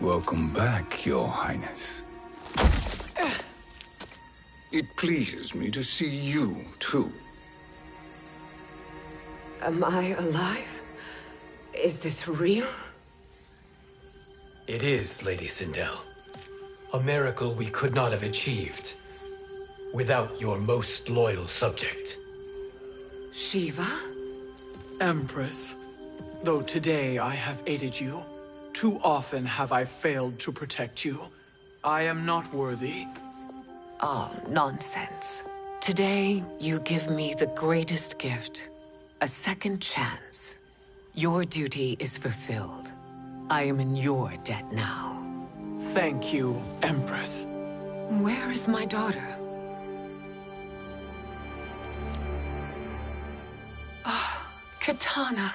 Welcome back, Your Highness. It pleases me to see you, too. Am I alive? Is this real? It is, Lady Sindel. A miracle we could not have achieved without your most loyal subject. Shiva? Empress, though today I have aided you, too often have I failed to protect you. I am not worthy. Oh, nonsense. Today, you give me the greatest gift. A second chance. Your duty is fulfilled. I am in your debt now. Thank you, Empress. Where is my daughter? Ah, Katana.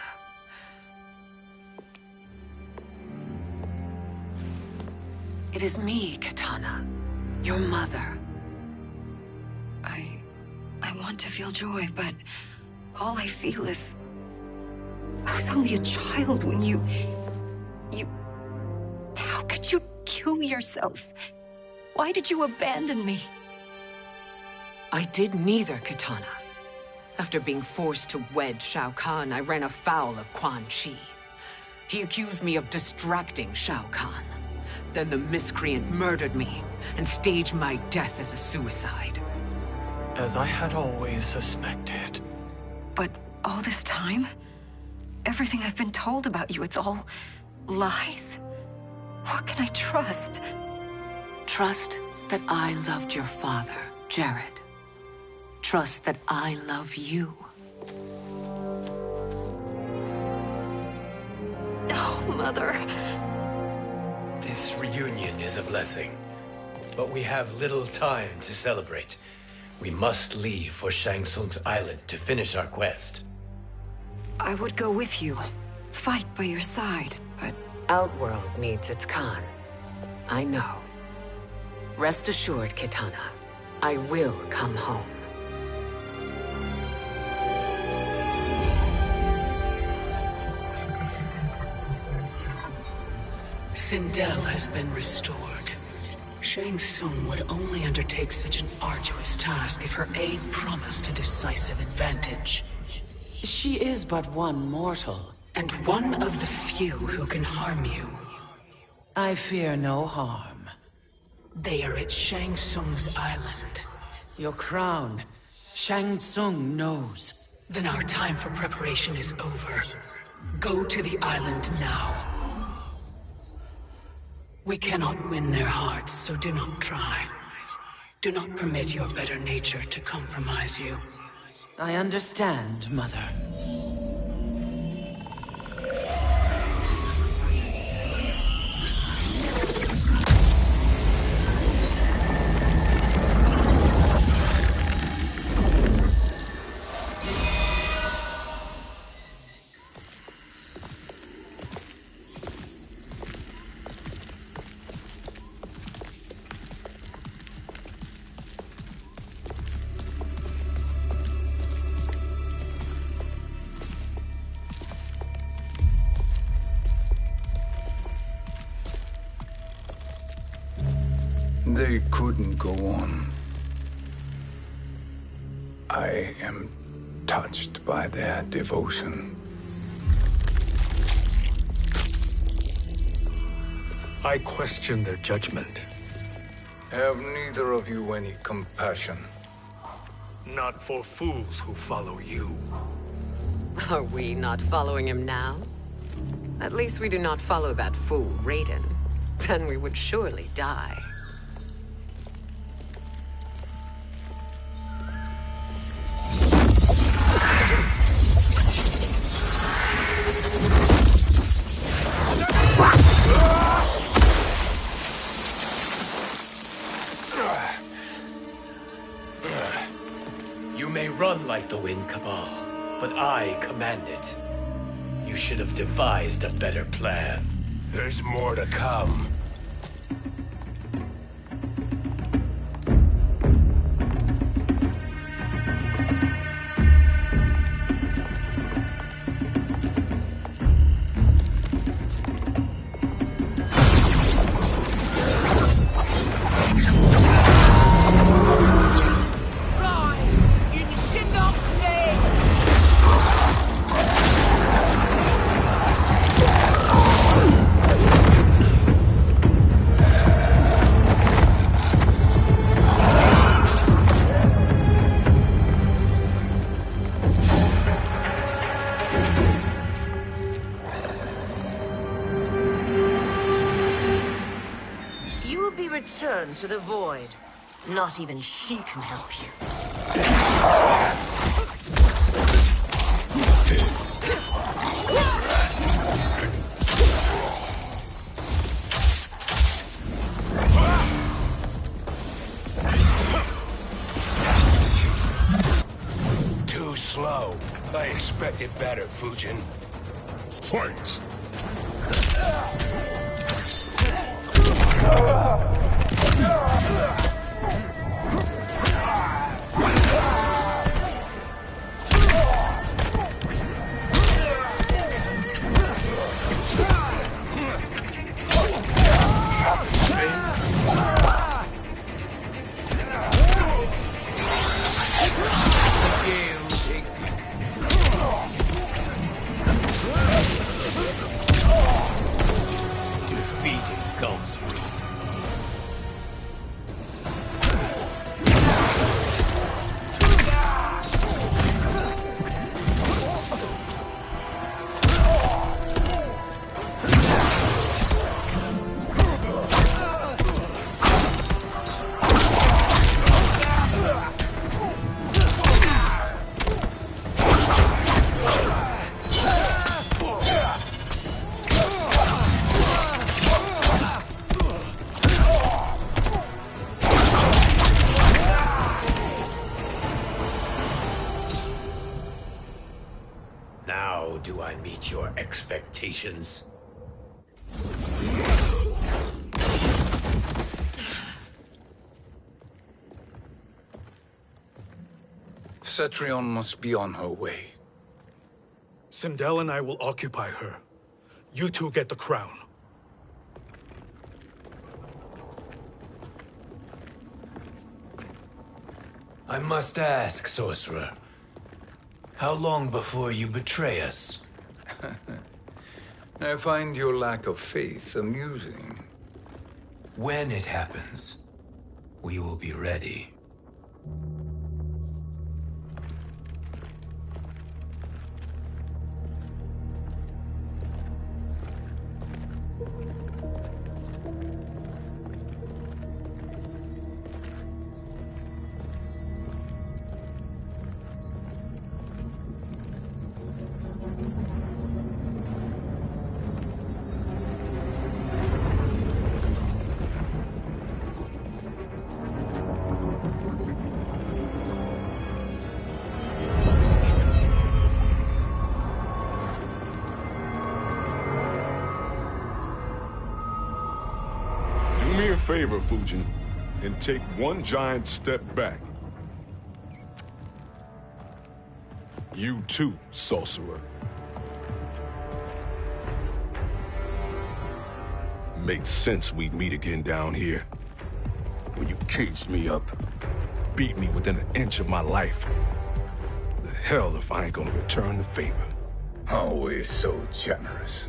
It is me, Katana. Your mother. I want to feel joy, but all I feel is... I was only a child when you... How could you kill yourself? Why did you abandon me? I did neither, Katana. After being forced to wed Shao Kahn, I ran afoul of Quan Chi. He accused me of distracting Shao Kahn. Then the miscreant murdered me and staged my death as a suicide. As I had always suspected. But all this time? Everything I've been told about you, it's all lies? What can I trust? Trust that I loved your father, Jared. Trust that I love you. No, Mother. This reunion is a blessing, but we have little time to celebrate. We must leave for Shang Tsung's island to finish our quest. I would go with you, fight by your side, but... Outworld needs its Khan. I know. Rest assured, Kitana. I will come home. Sindel has been restored. Shang Tsung would only undertake such an arduous task if her aid promised a decisive advantage. She is but one mortal, and one of the few who can harm you. I fear no harm. They are at Shang Tsung's island. Your crown, Shang Tsung knows. Then our time for preparation is over. Go to the island now. We cannot win their hearts, so do not try. Do not permit your better nature to compromise you. I understand, Mother. They couldn't go on. I am touched by their devotion. I question their judgment. Have neither of you any compassion? Not for fools who follow you. Are we not following him now? At least we do not follow that fool, Raiden. Then we would surely die. You may run like the wind, Cabal, but I command it. You should have devised a better plan. There's more to come. Return to the void. Not even she can help you. Too slow. I expected better, Fujin. Fight! Now do I meet your expectations? Cetrion must be on her way. Sindel and I will occupy her. You two get the crown. I must ask, sorcerer. How long before you betray us? I find your lack of faith amusing. When it happens, we will be ready. Do me a favor, Fujin, and take one giant step back. You too, sorcerer. Makes sense we'd meet again down here. When you caged me up, beat me within an inch of my life. The hell if I ain't gonna return the favor. Always so generous.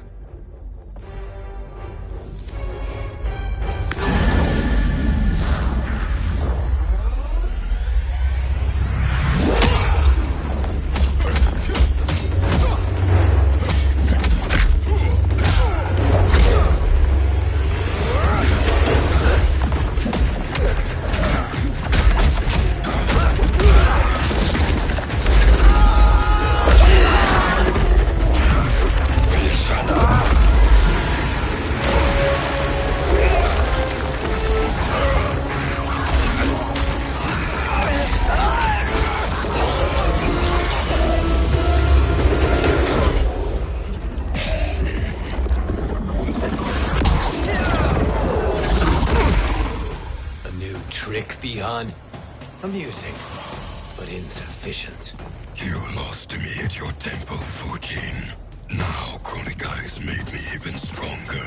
Beyond amusing, but insufficient. You lost to me at your temple, Fujin. Now Kronika has made me even stronger.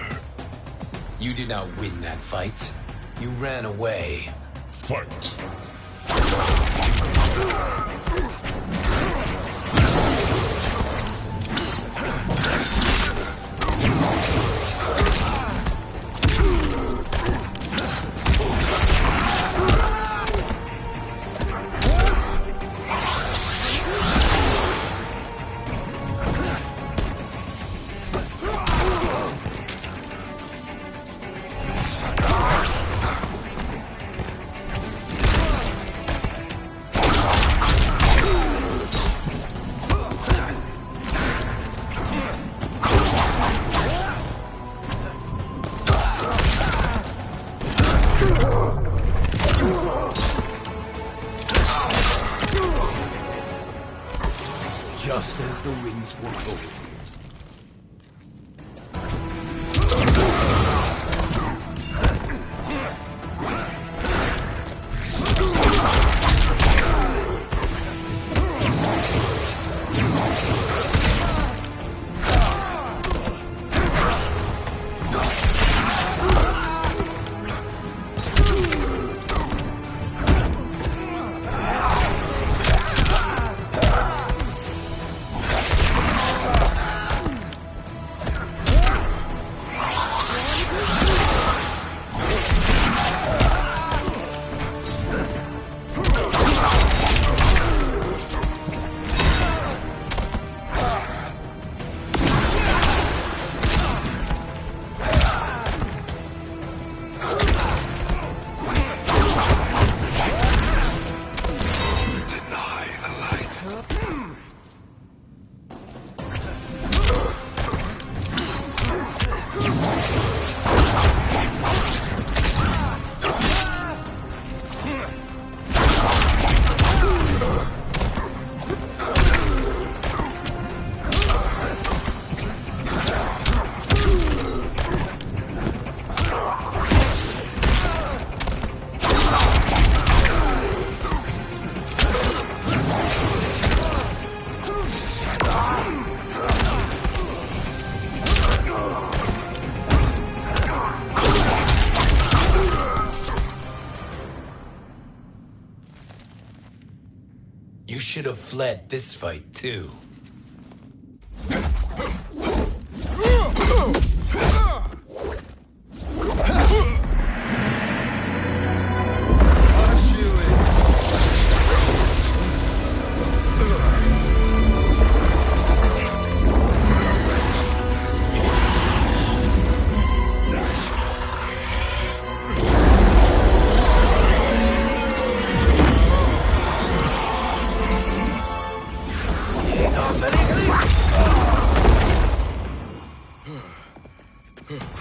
You did not win that fight. You ran away. Fight! says the winds will hold. You should have fled this fight, too.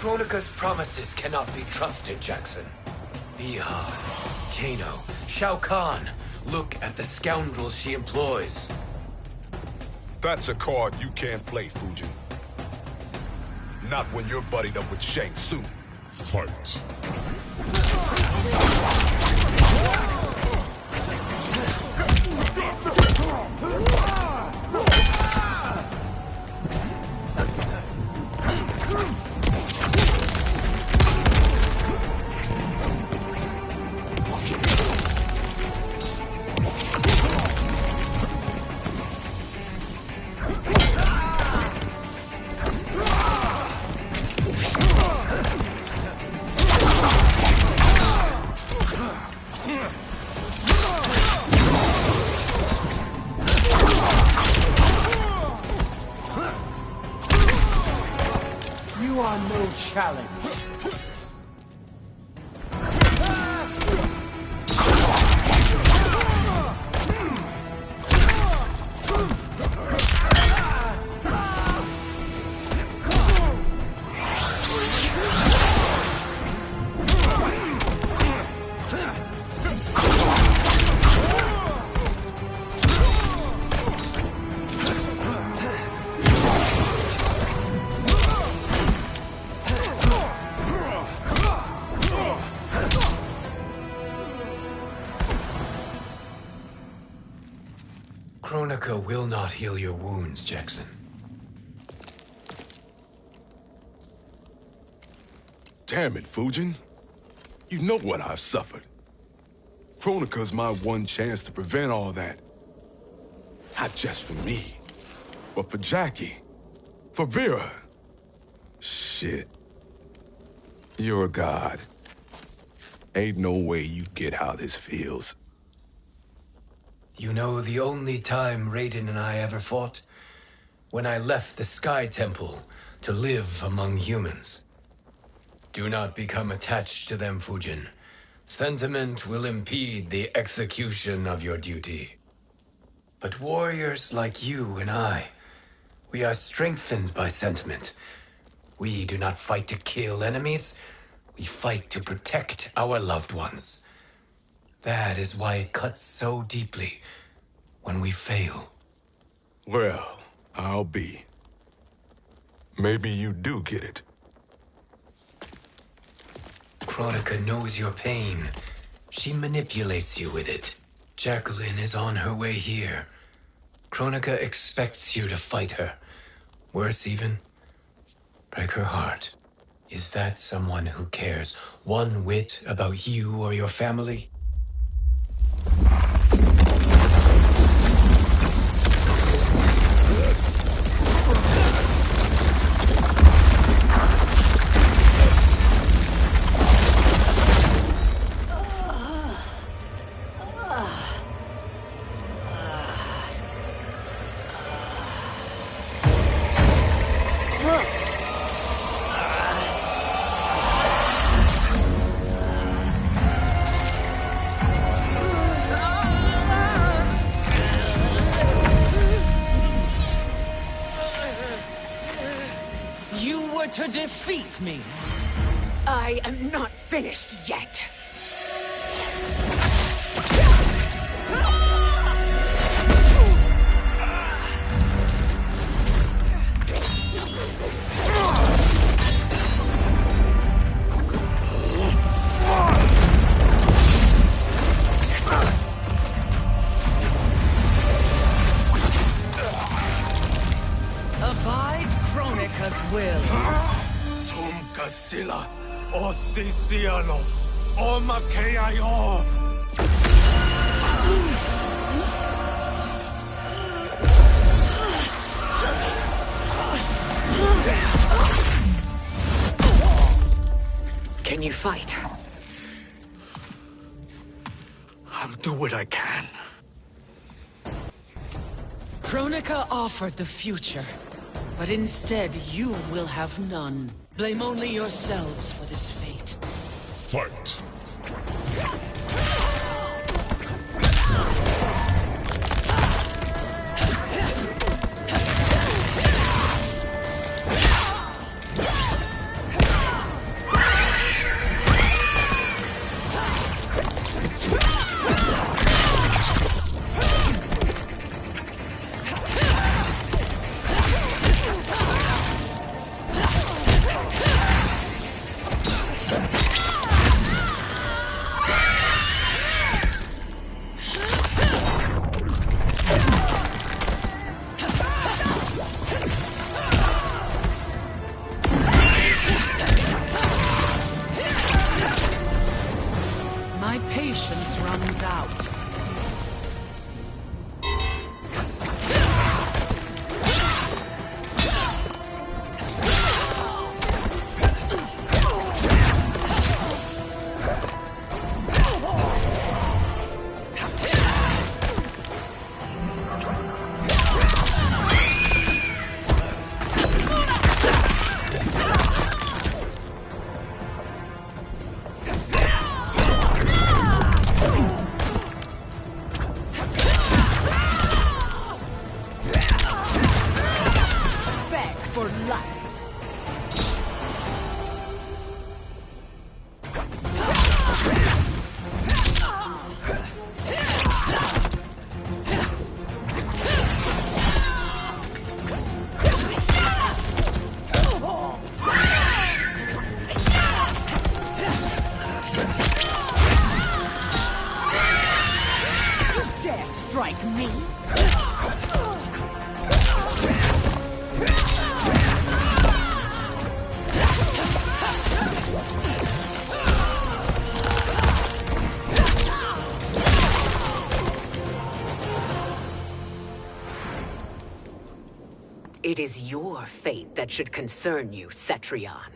Kronika's promises cannot be trusted, Jackson. Bihar, Kano, Shao Kahn. Look at the scoundrels she employs. That's a card you can't play, Fujin. Not when you're buddied up with Shang Tsung. Fight. You are no challenge. Kronika will not heal your wounds, Jackson. Damn it, Fujin. You know what I've suffered. Kronika's my one chance to prevent all that. Not just for me, but for Jackie, for Vera. Shit. You're a god. Ain't no way you get how this feels. You know the only time Raiden and I ever fought? When I left the Sky Temple to live among humans. Do not become attached to them, Fujin. Sentiment will impede the execution of your duty. But warriors like you and I, we are strengthened by sentiment. We do not fight to kill enemies. We fight to protect our loved ones. That is why it cuts so deeply when we fail. Well, I'll be. Maybe you do get it. Kronika knows your pain. She manipulates you with it. Jacqueline is on her way here. Kronika expects you to fight her. Worse even, break her heart. Is that someone who cares one whit about you or your family? To defeat me. I am not finished yet. Abide Kronika's will. Sila, o Sisiano, o Makeayo. Can you fight? I'll do what I can. Kronika offered the future, but instead you will have none. Blame only yourselves for this fate. Fight! My patience runs out. Strike me? It is your fate that should concern you, Cetrion.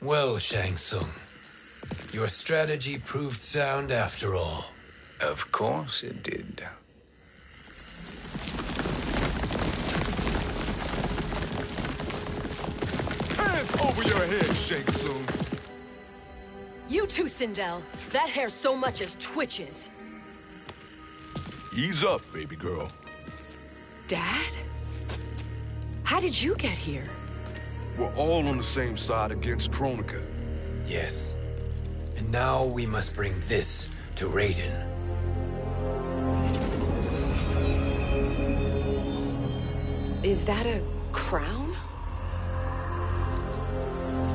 Well, Shang Tsung, your strategy proved sound after all. Of course it did. Hands over your head, Shang Tsung. You too, Sindel. That hair so much as twitches. Ease up, baby girl. Dad? How did you get here? We're all on the same side against Kronika. Yes. And now we must bring this to Raiden. Is that a crown?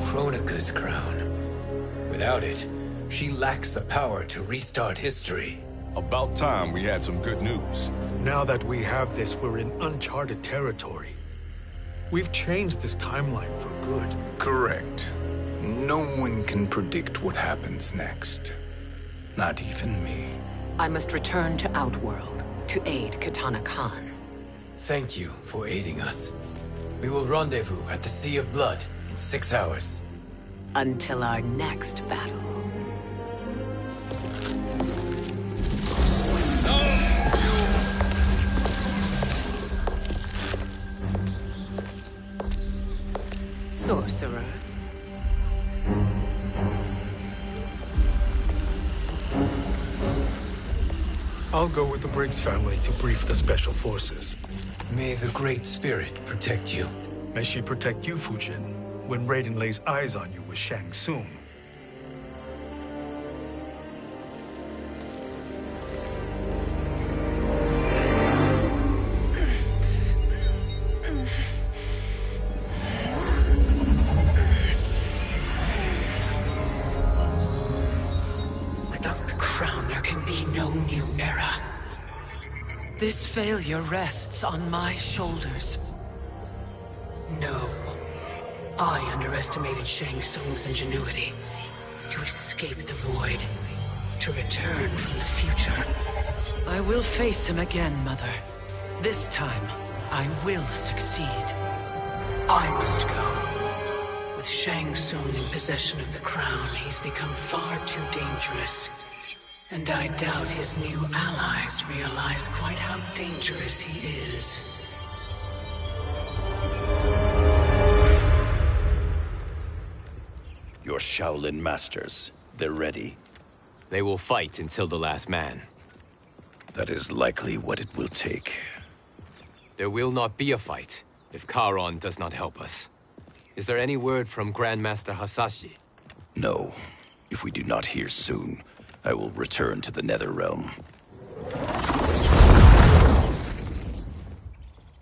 Kronika's crown. Without it, she lacks the power to restart history. About time we had some good news. Now that we have this, we're in uncharted territory. We've changed this timeline for good. Correct. No one can predict what happens next. Not even me. I must return to Outworld to aid Kitana Khan. Thank you for aiding us. We will rendezvous at the Sea of Blood in 6 hours. Until our next battle. Sorcerer. I'll go with the Briggs family to brief the Special Forces. May the Great Spirit protect you. May she protect you, Fujin, when Raiden lays eyes on you with Shang Tsung. Without the crown, there can be no new era. This failure rests on my shoulders. No. I underestimated Shang Tsung's ingenuity. To escape the void. To return from the future. I will face him again, Mother. This time, I will succeed. I must go. With Shang Tsung in possession of the crown, he's become far too dangerous. And I doubt his new allies realize quite how dangerous he is. Your Shaolin masters, they're ready. They will fight until the last man. That is likely what it will take. There will not be a fight if Charon does not help us. Is there any word from Grandmaster Hasashi? No. If we do not hear soon, I will return to the Netherrealm.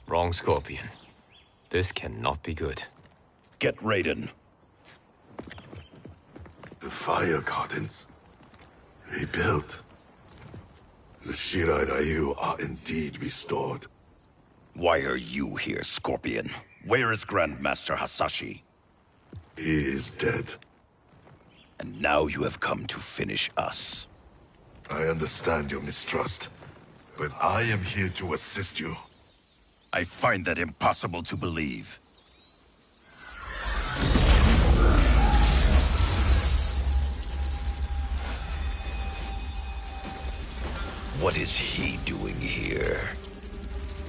Wrong, Scorpion. This cannot be good. Get Raiden. The Fire Gardens. Rebuilt. The Shirai Ryu are indeed restored. Why are you here, Scorpion? Where is Grandmaster Hasashi? He is dead. And now you have come to finish us. I understand your mistrust, but I am here to assist you. I find that impossible to believe. What is he doing here?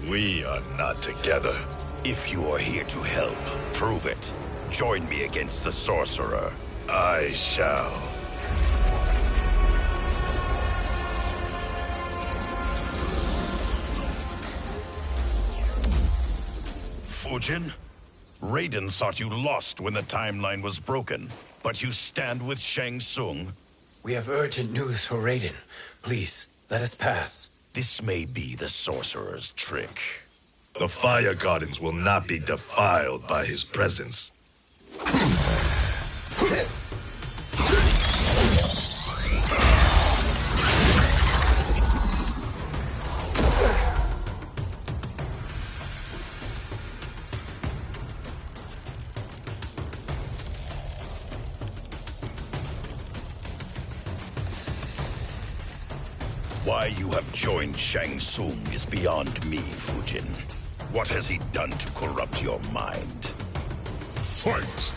We are not together. If you are here to help, prove it. Join me against the Sorcerer. I shall. Fujin? Raiden thought you lost when the timeline was broken, but you stand with Shang Tsung? We have urgent news for Raiden. Please, let us pass. This may be the Sorcerer's trick. The Fire Gardens will not be defiled by his presence. Why you have joined Shang Tsung is beyond me, Fujin. What has he done to corrupt your mind? Fight!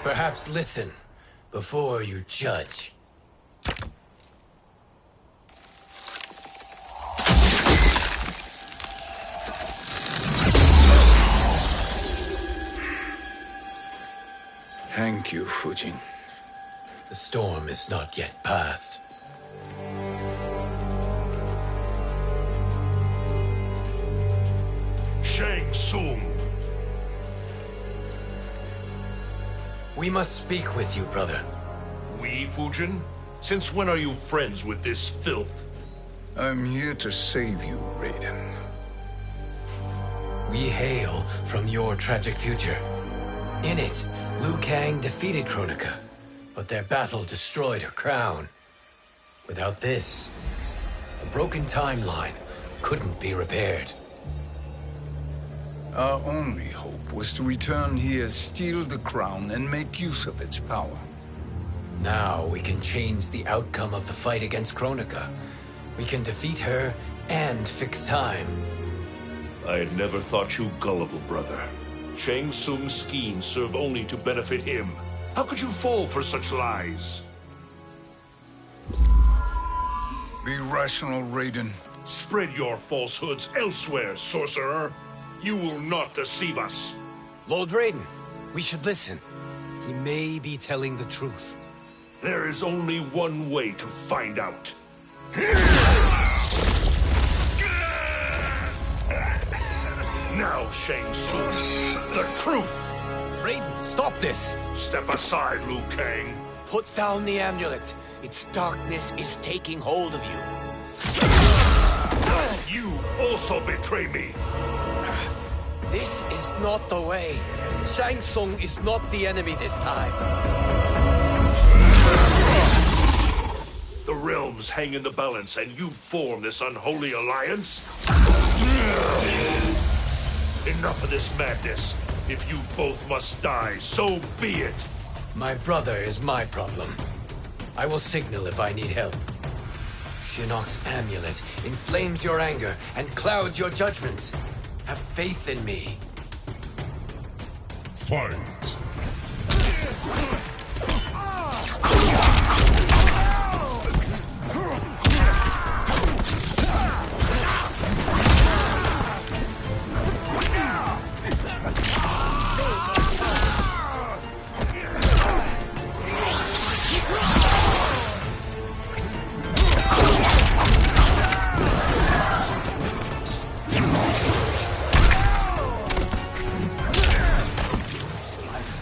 Perhaps listen before you judge. Thank you, Fujin. The storm is not yet past. Shang Tsung! We must speak with you, brother. We, Fujin? Since when are you friends with this filth? I'm here to save you, Raiden. We hail from your tragic future. In it, Liu Kang defeated Kronika, but their battle destroyed her crown. Without this, a broken timeline couldn't be repaired. Our only hope was to return here, steal the crown, and make use of its power. Now we can change the outcome of the fight against Kronika. We can defeat her and fix time. I had never thought you gullible, brother. Shang Tsung's schemes serve only to benefit him. How could you fall for such lies? Be rational, Raiden. Spread your falsehoods elsewhere, sorcerer. You will not deceive us. Lord Raiden, we should listen. He may be telling the truth. There is only one way to find out. Now, Shang Tsung, the truth! Raiden, stop this! Step aside, Liu Kang. Put down the amulet. Its darkness is taking hold of you. You also betray me. This is not the way. Shang Tsung is not the enemy this time. The realms hang in the balance, and you form this unholy alliance? Enough of this madness. If you both must die, so be it. My brother is my problem. I will signal if I need help. Shinnok's amulet inflames your anger and clouds your judgments. Have faith in me. Fight!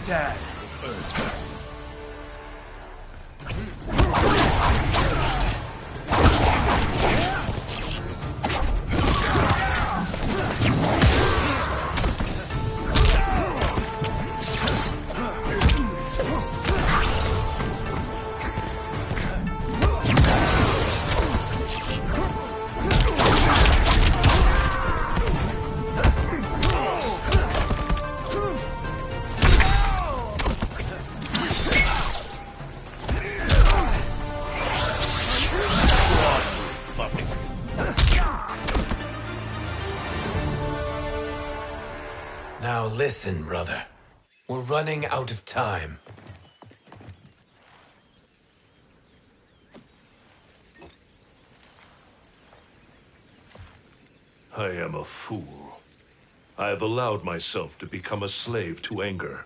Dad. Now listen, brother. We're running out of time. I am a fool. I have allowed myself to become a slave to anger.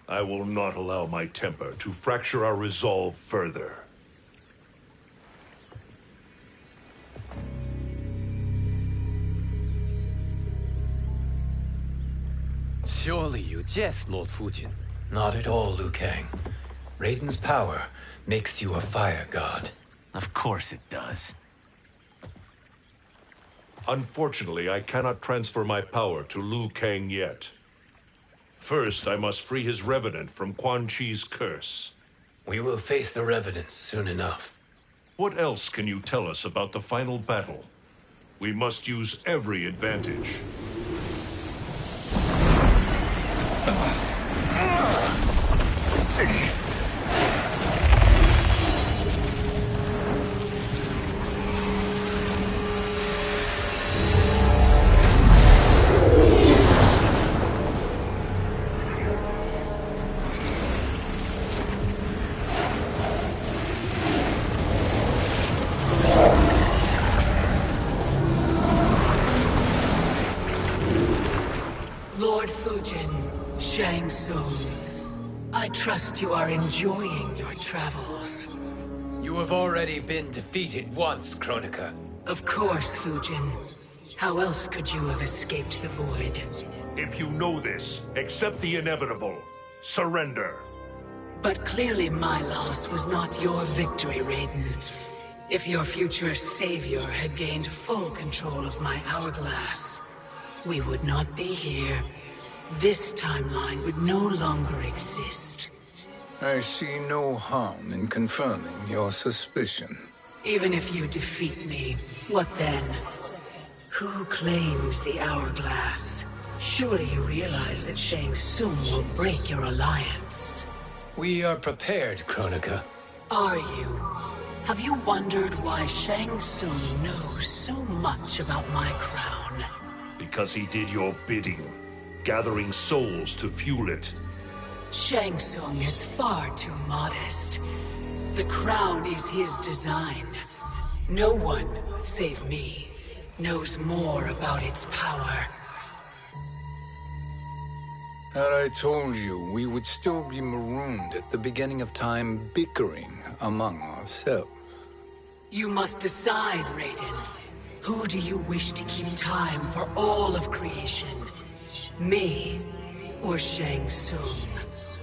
I will not allow my temper to fracture our resolve further. Surely you jest, Lord Fujin. Not at all, Liu Kang. Raiden's power makes you a fire god. Of course it does. Unfortunately, I cannot transfer my power to Liu Kang yet. First, I must free his revenant from Quan Chi's curse. We will face the revenants soon enough. What else can you tell us about the final battle? We must use every advantage. Lord Fujin, Shang Tsung, I trust you are enjoying your travels. You have already been defeated once, Kronika. Of course, Fujin. How else could you have escaped the void? If you know this, accept the inevitable. Surrender. But clearly my loss was not your victory, Raiden. If your future savior had gained full control of my hourglass, we would not be here. This timeline would no longer exist. I see no harm in confirming your suspicion. Even if you defeat me, what then? Who claims the hourglass? Surely you realize that Shang Tsung will break your alliance. We are prepared, Kronika. Are you? Have you wondered why Shang Tsung knows so much about my crown? Because he did your bidding, gathering souls to fuel it. Shang Tsung is far too modest. The crown is his design. No one, save me, knows more about its power. Had I told you, we would still be marooned at the beginning of time, bickering among ourselves. You must decide, Raiden. Who do you wish to keep time for all of creation? Me or Shang Tsung?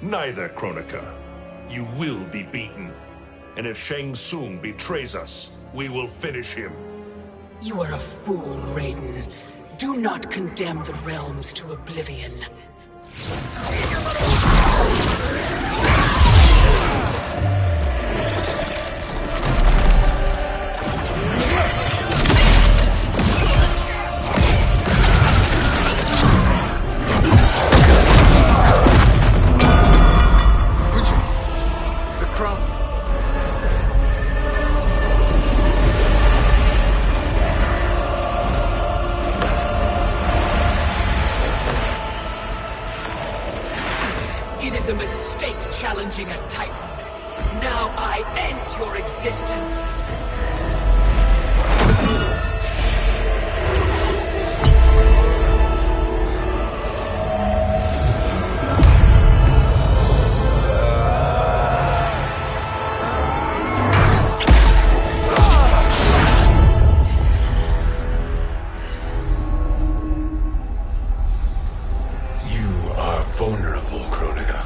Neither, Kronika. You will be beaten. And if Shang Tsung betrays us, we will finish him. You are a fool, Raiden. Do not condemn the realms to oblivion. It is a mistake challenging a Titan. Now I end your existence. You are vulnerable, Kronika.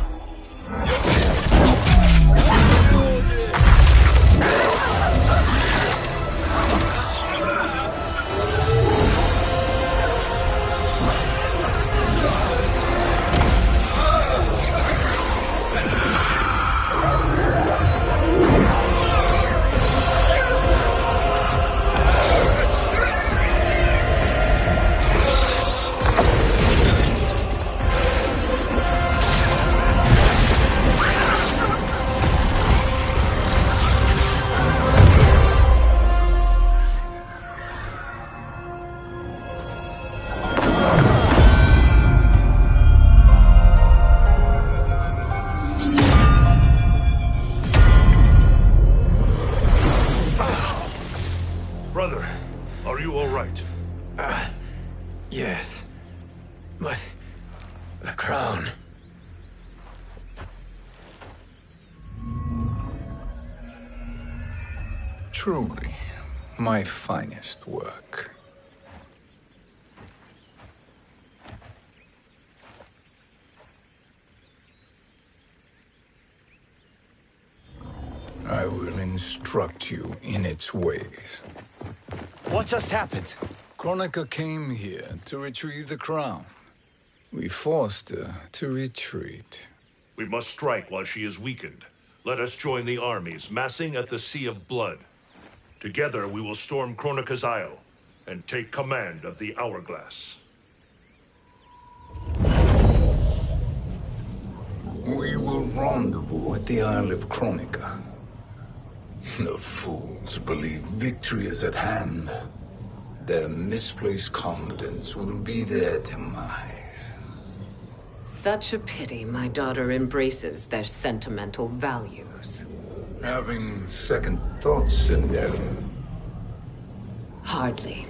Yes. But the crown. Truly, my finest work. I will instruct you in its ways. What just happened? Kronika came here to retrieve the crown. We forced her to retreat. We must strike while she is weakened. Let us join the armies, massing at the Sea of Blood. Together we will storm Kronika's Isle and take command of the Hourglass. We will rendezvous at the Isle of Kronika. The fools believe victory is at hand. Their misplaced confidence will be their demise. Such a pity my daughter embraces their sentimental values. Having second thoughts in them. Hardly.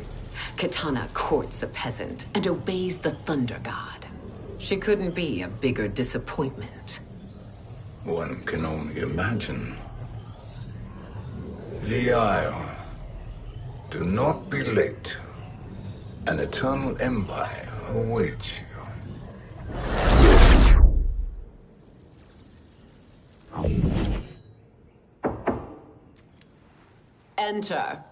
Kitana courts a peasant and obeys the Thunder God. She couldn't be a bigger disappointment. One can only imagine. The Isle. Do not be late. An eternal empire awaits you. Enter.